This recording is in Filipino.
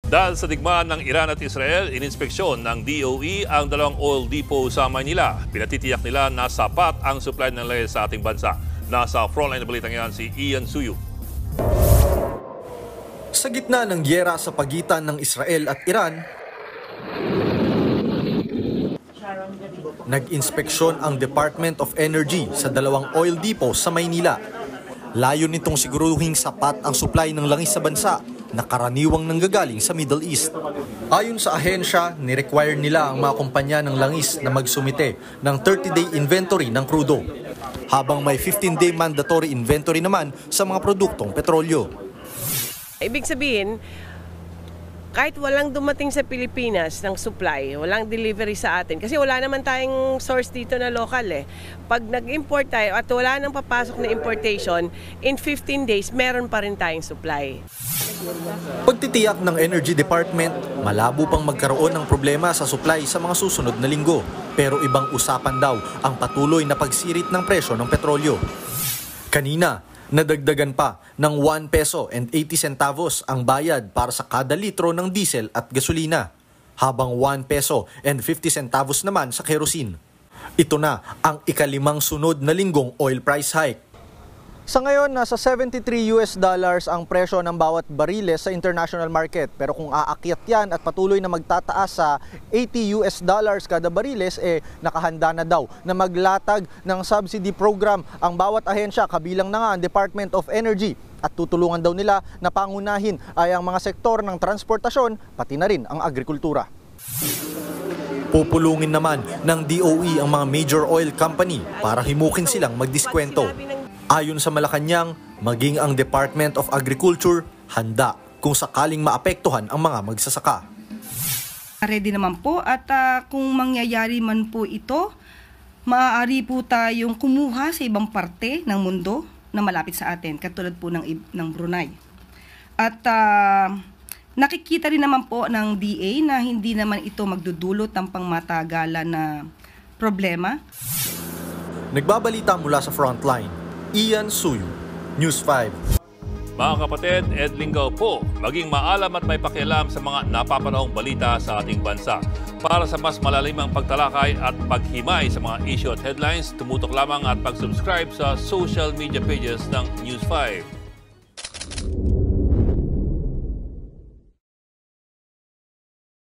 Dahil sa digmaan ng Iran at Israel, ininspeksyon ng DOE ang dalawang oil depot sa Maynila. Pinatitiyak nila na sapat ang supply ng langis sa ating bansa. Nasa frontline na balitang yan si Ian Suyu. Sa gitna ng giyera sa pagitan ng Israel at Iran, nag-inspeksyon ang Department of Energy sa dalawang oil depot sa Maynila. Layon nitong siguruhing sapat ang supply ng langis sa bansa na karaniwang nanggagaling sa Middle East. Ayon sa ahensya, ni-require nila ang mga kumpanya ng langis na magsumite ng 30-day inventory ng krudo, habang may 15-day mandatory inventory naman sa mga produktong petrolyo. Ibig sabihin, kahit walang dumating sa Pilipinas ng supply, walang delivery sa atin, kasi wala naman tayong source dito na local eh. Pag nag-import tayo at wala nang papasok na importation, in 15 days, meron pa rin tayong supply. Pagtitiyak ng Energy Department, malabo pang magkaroon ng problema sa supply sa mga susunod na linggo. Pero ibang usapan daw ang patuloy na pagsirit ng presyo ng petrolyo. Kanina, nadagdagan pa ng 1 peso and 80 centavos ang bayad para sa kada litro ng diesel at gasolina, habang 1 peso and 50 centavos naman sa kerosene. Ito na ang ikalimang sunod na linggong oil price hike. Sa ngayon, nasa $73 ang presyo ng bawat bariles sa international market. Pero kung aakyat yan at patuloy na magtataas sa $80 kada bariles, nakahanda na daw na maglatag ng subsidy program ang bawat ahensya, kabilang na nga ang Department of Energy. At tutulungan daw nila na pangunahin ay ang mga sektor ng transportasyon, pati na rin ang agrikultura. Pupulungin naman ng DOE ang mga major oil company para himukin silang magdiskwento. Ayon sa Malacanang, maging ang Department of Agriculture handa kung sakaling maapektuhan ang mga magsasaka. Ready naman po at kung mangyayari man po ito, maaari po tayong kumuha sa ibang parte ng mundo na malapit sa atin, katulad po ng Brunei. At nakikita rin naman po ng DA na hindi naman ito magdudulot ng pangmatagalan na problema. Nagbabalita mula sa Frontline, Ian Suyu, News 5. Mga kapatid, Ed Lingaw po, maging maalam at may pakialam sa mga napapanahong balita sa ating bansa. Para sa mas malalimang pagtalakay at paghimay sa mga issue at headlines, tumutok lamang at pag-subscribe sa social media pages ng News 5.